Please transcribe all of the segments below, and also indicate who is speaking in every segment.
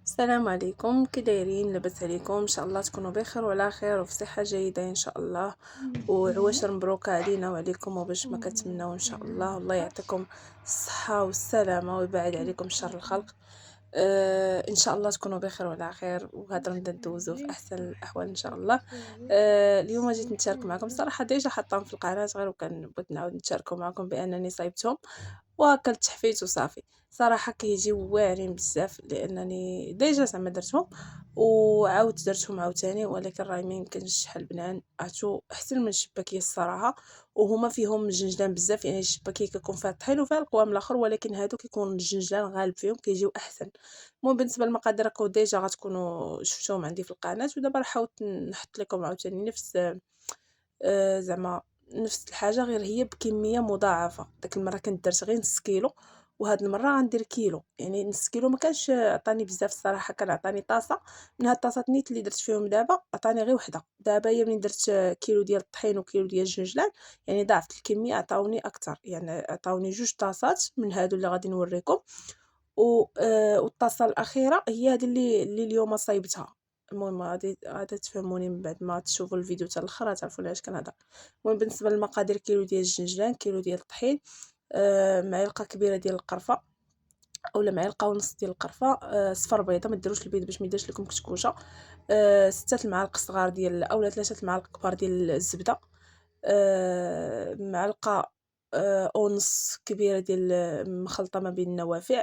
Speaker 1: السلام عليكم، كي دايرين؟ لاباس عليكم؟ ان شاء الله تكونوا بخير وعلى خير وفي صحه جيده ان شاء الله، وعواشر مبروكه علينا وعليكم وباش ما كتمناو ان شاء الله. الله يعطيكم الصحه والسلامه ويبعد عليكم شر الخلق. ان شاء الله تكونوا بخير وعلى خير وهذا نبدا ندوزو في احسن الاحوال ان شاء الله. اليوم جيت نشارك معكم صراحه ديجا حطاهم في القناه غير وكان بغيت نعاود نشاركو معكم بانني صايبتهم وكلت تحفيت وصافي. صراحه كيجيو واعرين بزاف لانني ديجا زعما درتهم وعاودت درتهم عاوتاني، ولكن راه ما يمكنش شحال بنان عرفتو احسن من الشباكيه الصراحه. وهما فيهم جنجلان بزاف، يعني الشباكيه كيكون فيها الطحين وفيها القوام الاخر، ولكن هادو كيكون الجنجلان غالب فيهم كيجيو احسن. المهم بالنسبه للمقادير راكم ديجا غتكونوا شفتوهم عندي في القناه، ودابا راه حاولت نحط لكم عاوتاني نفس زعما نفس الحاجه غير هي بكميه مضاعفه. داك المره كنت درت غير نص كيلو، وهاد المره غندير كيلو. يعني نص كيلو ما كانش عطاني بزاف الصراحه، كان عطاني طاسه من هاد الطاسات نيت اللي درت فيهم دابا عطاني غير وحده. دابا هي منين درت كيلو ديال الطحين وكيلو ديال الجنجلان يعني ضاعفت الكميه، عطاوني اكثر، يعني عطاوني جوج طاسات من هادو اللي غادي نوريكم. والطاسه الاخيره هي هذه اللي اليوم صايبتها. المهم غادي تفهموني من بعد ما تشوفوا الفيديو حتى الاخر غتعرفوا علاش كنهضر. المهم بالنسبه للمقادير: كيلو ديال الجنجلان، كيلو ديال الطحين، معلقه كبيره ديال القرفه اولا معلقه ونص ديال القرفه، صفر بيضه، ما ديروش البيض باش ما يديرش لكم كشكوشه، 6 المعالق صغار ديال اولا 3 المعالق كبار ديال الزبده، معلقه ونص كبيره ديال مخلطه ما بين النوافع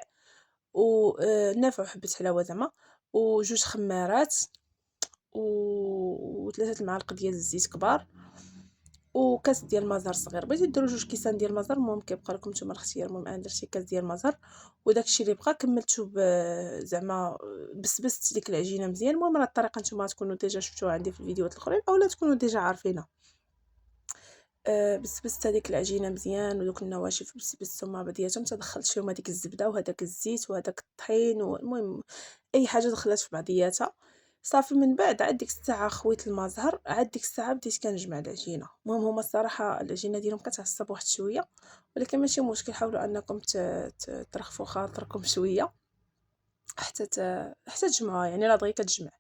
Speaker 1: نافع وحبة حلاوة زعما، وجوج خمارات، و3 المعالق ديال الزيت كبار، وكاس ديال المزهر صغير. بغيتو ديروا جوج كيسان ديال المزهر، المهم كيبقى لكم نتوما الاختيار. المهم انا درت شي كاس ديال المزهر، وداك الشيء اللي بقى كملته زعما بسبست ديك العجينه مزيان. المهم راه الطريقه نتوما تكونوا ديجا شفتوها عندي في الفيديوهات الاخرين اولا تكونوا ديجا عارفينها. بسبست هذيك العجينه مزيان ودوك النواشف بسبستهم مع بعضياتهم، دخلت فيهم هذيك الزبده وهذاك الزيت وهذاك الطحين، والمهم اي حاجه دخلات في بعضياتها. صافي من بعد عاد ديك الساعه خويت المزهر، عاد ديك الساعه بديت كنجمع العجينه. المهم هما الصراحه العجينه ديالهم كتعصب واحد شويه، ولكن ماشي مشكل، حاولوا انكم ترخفوا خاطركم شويه حتى حتى تجمعوها. يعني راه دغيا كتجمع،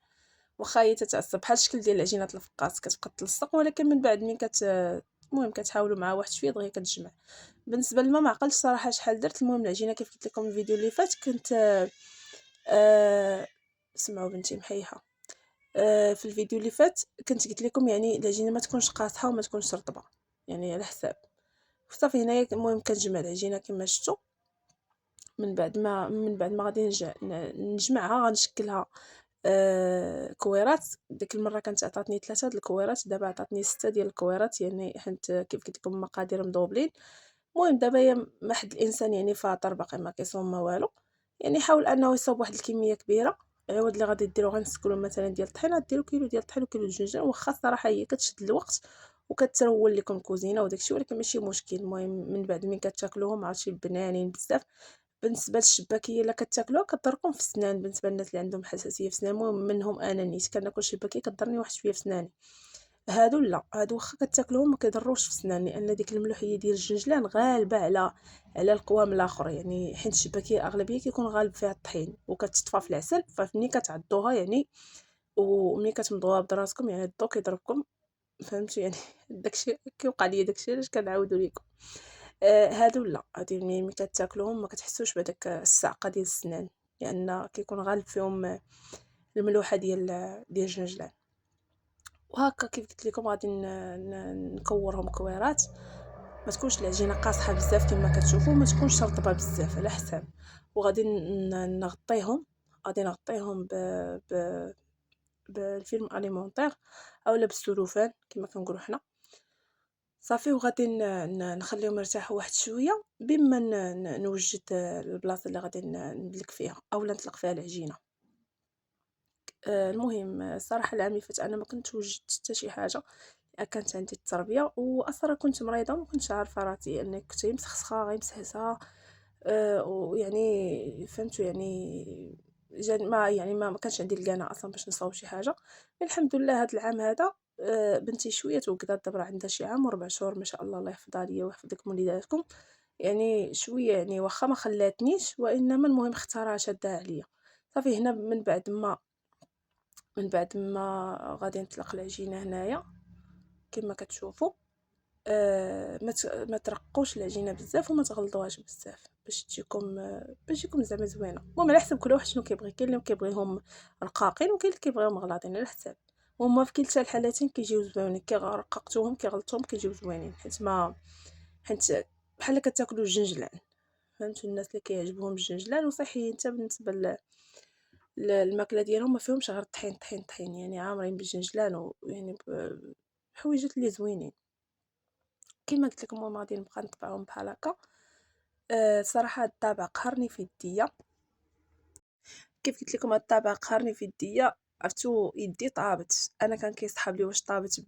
Speaker 1: واخا هي تتعصب بحال الشكل ديال العجينات الفقاس كتبقى تلصق، ولكن من بعد ملي المهم كتحاولوا مع واحد شويه دغيا كتجمع. بالنسبه للماء ما عقلتش صراحه شحال درت. المهم العجينه كيف قلت لكم الفيديو اللي فات كنت آه سمعوا بنتي محيحه. في الفيديو اللي فات كنت قلت لكم يعني العجينه ما تكونش قاصحه وما تكونش رطبه، يعني على حساب. صافي هنايا المهم كنجمع العجينه كما شفتوا. من بعد ما غادي نجمعها غنشكلها كويرات. ديك المره كانت عطاتني 3 د الكويرات، دابا عطاتني 6 ديال الكويرات، يعني حيت كيف قلت لكم المقادير مضوبلين. المهم دابا هي ما حد الانسان يعني فاطر باقي ما كيصوم ما والو، يعني حاول انه يصوب واحد الكميه كبيره. العوض اللي غادي ديرو غير نص كيلو مثلا ديال الطحين، غديروا كيلو ديال الطحين وكيلو ديال الجنجان. واخا الصراحه هي كتشد الوقت وكترول لكم الكوزينه وداكشي، ولكن ماشي مشكل. المهم من بعد ملي كتاكلوهم عرفتي بنانين بزاف. بالنسبه للشباكيه الا كتاكلوها كضركم في السنان، بالنسبه للناس اللي عندهم حساسيه في السنان، المهم منهم انا نيت كناكل شباكيه كضرني واحد شويه في سناني. هادو لا، هادو واخا كتاكلوهم ما كيضروش في السنان، لان ديك الملوحيه ديال الجنجلان غالبه على القوام الاخر. يعني حيت الشباكيه اغلبيه كيكون غالب فيها الطحين وكتطفى في العسل، فملي كتعضوها يعني وملي كتمضغوها براسكم يعني الضو كيضربكم، فهمتوا يعني. داكشي كيوقع ليا، داكشي علاش كنعاودو ليكم. هادو لا، هادي ملي كتاكلوهم ما كتحسوش بهداك الصعقه ديال السنان، لان كيكون غالب فيهم الملوحه ديال الجنجلان. وهكا كيف قلت لكم غادي نكورهم كويرات. ما تكونش العجينه قاصحه بزاف كما كتشوفوا، ما تكونش رطبه بزاف على حساب. وغادي نغطيهم، غادي نغطيهم ب... بالفيلم اليمونطير اولا بالسلوفان كما كنقولوا حنا. صافي وغادي نخليهم يرتاحوا واحد شويه بما نوجد البلاصه اللي غادي ندلك فيها اولا نطلق فيها العجينه. المهم الصراحه العام اللي فات انا ما كنت وجدت حتى شي حاجه، كانت عندي التربيه واصلا كنت مريضه وما كنتش عارفه راسي اني كنت غير مسخسخه غير مسهسه. ويعني فهمتوا يعني جاني ما يعني ما كانش عندي القناعه اصلا باش نصاوب شي حاجه. الحمد لله هذا العام هذا بنتي شويه توقدات، دابا عندها شي عام و4 شهور ما شاء الله. الله يحفظها ليا ويحفظ لكم وليداتكم. يعني شويه يعني واخا ما خلاتنيش، وانما المهم اختارها شادها عليا. صافي هنا من بعد ما غادي نطلق العجينة هنايا كما كتشوفوا. ما ترقوش العجينه بزاف وما تغلطوهاش بزاف باش تجيكم زعما زوينه. المهم على حسب كل واحد شنو كيبغي، كاين اللي كيبغيهم رقاقين وكاين اللي كيبغيهم غلاطين على حساب. هما في كلتا الحالتين كيجيو زوينين، كي رققتوهم كيغلطوهم كيجيو زوينين، حيت بحال كتاكلوا الجنجلان. فهمتوا الناس اللي كيعجبهم الجنجلان وصحيين حتى بالنسبه الماكله ديالهم، ما فيهمش غير الطحين طحين طحين، يعني عامرين بالجنجلان ويعني بحويجات اللي زوينين. كيما قلت لكم المهم غادي نبقى نطبعهم بحال هكا. صراحه هاد الطابع قهرني في يديا، كيف قلت لكم هاد الطابع قهرني في يديا. عرفتو يدي طابت، انا كان كيصحاب لي واش طابت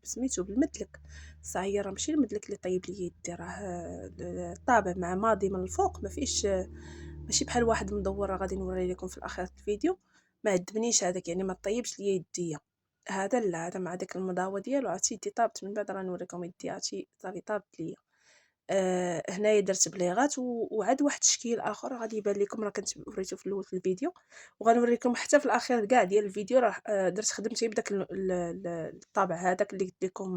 Speaker 1: بسميتو بالمدلك. صح هي راه ماشي المدلك اللي طيب لي يدي، راه الطابع مع ماضي من الفوق ما فيش، ماشي بحال واحد مدور. راه غادي نوري لكم في الاخر الفيديو. ما عجبنيش هذاك، يعني ما طيبش ليا يديا. هذا لا، هذا مع داك المضاوه ديالو عرفتي يدي طابت. من بعد راه نوريكم يدي عرفتي صافي طابت ليا. هنايا درت بليغات وعاد واحد الشكل اخر غادي يبان لكم، راه كنت وريته في الاول في الفيديو وغنوريكم حتى في الاخير كاع ديال الفيديو. راه درت خدمتي بداك الطابع هذاك اللي قلت لكم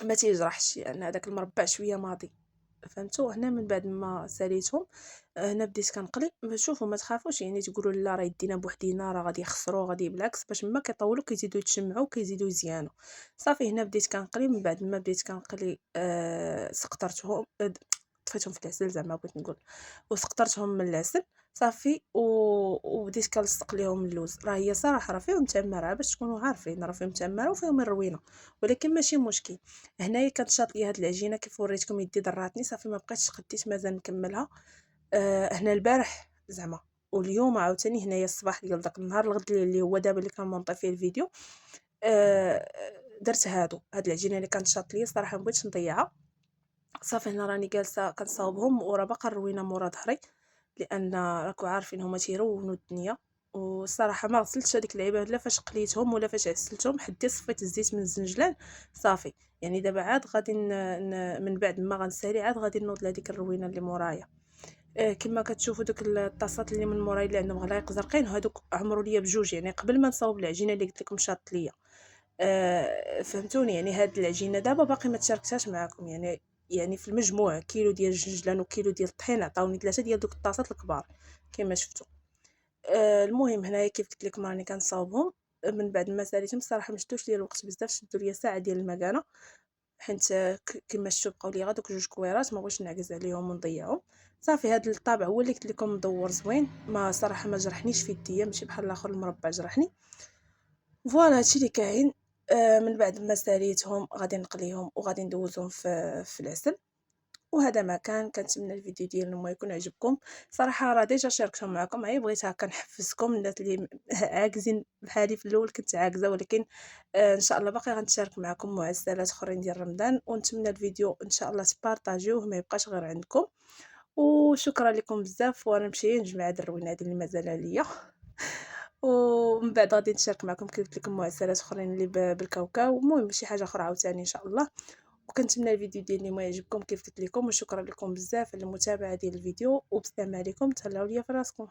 Speaker 1: ما تيجرحش، يعني هذاك المربع شويه ماضي. فهمتوا هنا من بعد ما ساليتهم هنا بديت كنقلي. شوفوا ما تخافوش يعني تقولوا لا راه يدينا بوحدينا راه غادي يخسروا، غادي بالعكس باش ما كيطولوا كيزيدوا يتشمعوا وكيزيدوا يزيانوا. صافي هنا بديت كنقلي. من بعد ما بديت كنقلي سقطرتهم طفيتهم في العسل زعما بغيت نقول، وسقطرتهم من العسل صافي وبديت كنلصق ليهم اللوز. راه هي صراحه راه فيهم تماره باش تكونوا عارفين، راه فيهم تماره وفيهم الروينه، ولكن ماشي مشكل. هنايا كتشاط لي هاد العجينه كيف وريتكم يدي ضراتني صافي ما بقيتش قديت مازال نكملها. هنا البارح زعما واليوم عاوتاني هنايا الصباح ديال داك النهار الغد اللي هو دابا اللي كنمونطي فيه الفيديو. درت هاد العجينه اللي كانت شاط ليا صراحه ما بغيتش نضيعها. صافي هنا راني جالسه كنصاوبهم وراه باقا الروينه مورا ظهري، لان راكو عارفين هما تيرونوا الدنيا. والصراحه ما غسلتش هذيك اللعيبه لا فاش قليتهم ولا فاش عسلتهم، حديت صفيت الزيت من الزنجلان صافي. يعني دابا عاد غادي من بعد ما غنسالي عاد غادي نوض لهاديك الروينه اللي مورايا. كما كتشوفوا دوك الطاسات اللي من مورايا اللي عندهم غلايق زرقين هادوك عمروا ليا بجوج، يعني قبل ما نصاوب العجينه اللي قلت لكم شاط ليا. فهمتوني يعني هاد العجينه دابا باقي ما تشاركتهاش معكم، يعني في المجموع كيلو ديال الجنجلان وكيلو ديال الطحين عطاوني 3 ديال دوك الطاسات الكبار كما شفتوا. المهم هنايا كيف قلت لكم راني كنصاوبهم. من بعد ما ساليتهم الصراحه ما شدوش ليا الوقت بزاف، شدوا ليا ساعه ديال المكانه، حيت كما شفتوا بقاو لي غير دوك جوج كويرات ما بغيتش نعكز عليهم ونضيعهم. صافي هذا الطابع هو اللي قلت لكم مدور زوين، ما صراحه ما جرحنيش في يديا ماشي بحال الاخر المربع جرحني. فوالا هادشي اللي كاين. من بعد ما ساليتهم غادي نقليهم وغادي ندوزهم في العسل. وهذا ما كنتمنى الفيديو ديالنا يكون عجبكم. صراحه راه ديجا شاركتهم معكم، غير بغيت هكا نحفزكم الناس اللي عاكزين بحالي. في الاول كنت عاكزه ولكن ان شاء الله باقي غنتشارك معكم معسلات اخرين ديال رمضان. ونتمنى الفيديو ان شاء الله تبارطاجيوه ما يبقاش غير عندكم. وشكرا لكم بزاف، وانا نمشي نجمع هاد الروينه اللي مازال ليا. ومن بعد غادي نشارك معكم كيف قلت لكم معسلات اخرين اللي بالكاوكاو، المهم شي حاجه اخرى عاوتاني ان شاء الله. وكنتمنى الفيديو ديال اليوم يعجبكم كيف قلت لكم، وشكرا لكم بزاف على المتابعه ديال الفيديو، وبسلام عليكم، تهلاو ليا في راسكم.